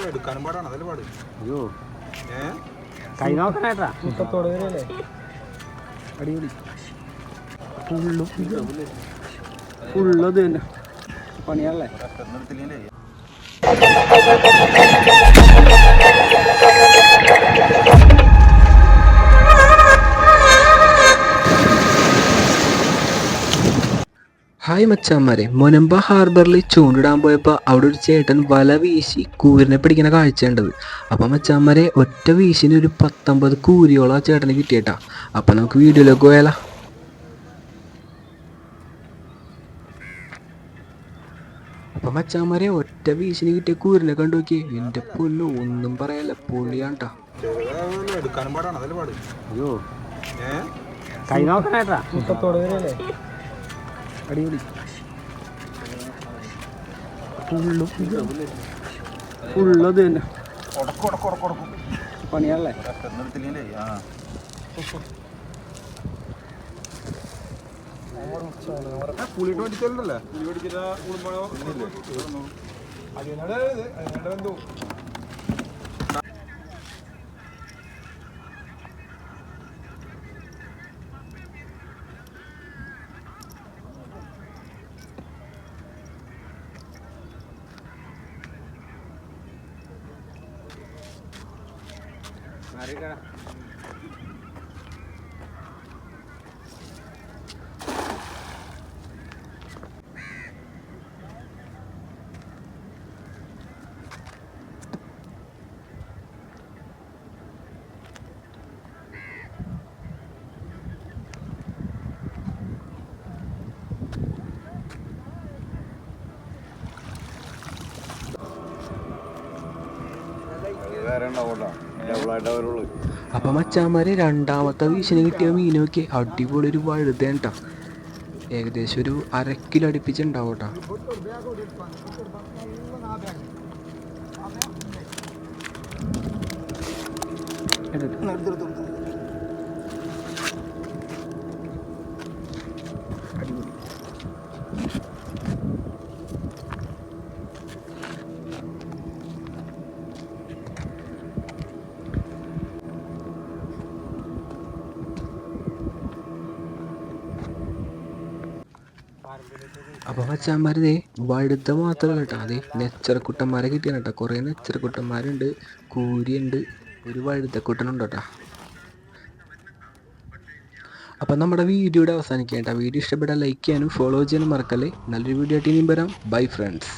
എടുക്കാനും പാടാണ് അതല്ലേ പാട്. അയ്യോ കൈ നോക്കണേട്ടാ മുട്ടത്തോടെ വരെയല്ലേ അടിപൊളി ഫുള്ളത് തന്നെ പണിയാണല്ലേ. ഹായ് മച്ചാന്മാരെ, മുനമ്പ ഹാർബറിൽ ചൂണ്ടിടാൻ പോയപ്പോൾ അവിടെ ഒരു ചേട്ടൻ വല വീശി കൂരിനെ പിടിക്കുന്ന കാഴ്ചയുണ്ടത്. അപ്പം മച്ചാന്മാരെ, ഒറ്റ വീശിന് ഒരു 19 കൂരിയോളം ആ ചേട്ടന് കിട്ടിയിട്ടാ. അപ്പം നമുക്ക് വീഡിയോയിലേക്ക് പോയാലോ. അപ്പം മച്ചാന്മാരെ, ഒറ്റ വീശിന് കിട്ടിയ കൂരിനെ കണ്ടു നോക്കി. എൻ്റെ പൊന്നു, ഒന്നും പറയാല്ല, പൊളിയാണ്ടാ. എടുക്കാനും പാടാണ് അതല്ലേ പാട്. അയ്യോ കൈ നോക്കണേട്ടാ മുട്ടത്തോടെ വരെയല്ലേ അടിപൊളി ഫുള്ളത് തന്നെ പണിയാണല്ലേ. പുളിട്ട് മേടിച്ചല്ലേ അപ്പം മച്ചാന്മാരെ, രണ്ടാമത്തെ വീശിന് കിട്ടിയ മീനൊക്കെ അടിപൊളി ഒരു വഴുതേൻ കേട്ടോ. ഏകദേശം ഒരു 1/2 കിലോ അടുപ്പിച്ചുണ്ടാവും കേട്ടോ. അപ്പോൾ മച്ചാന്മാരതേ വഴുത മാത്രമല്ല കേട്ടോ, അതേ നെച്ചറക്കുട്ടന്മാരെ കിട്ടിയാണ് കേട്ടോ. കുറേ നെച്ചറക്കുട്ടന്മാരുണ്ട്, കൂരിയുണ്ട്, ഒരു വഴുതക്കുട്ടനുണ്ട് കേട്ടോ. അപ്പം നമ്മുടെ വീഡിയോയുടെ അവസാനിക്കുക കേട്ടോ. വീഡിയോ ഇഷ്ടപ്പെട്ടാൽ ലൈക്ക് ചെയ്യാനും ഫോളോ ചെയ്യാനും മറക്കല്ലേ. നല്ലൊരു വീഡിയോ ആയിട്ട് ഇനിയും വരാം. Bye friends.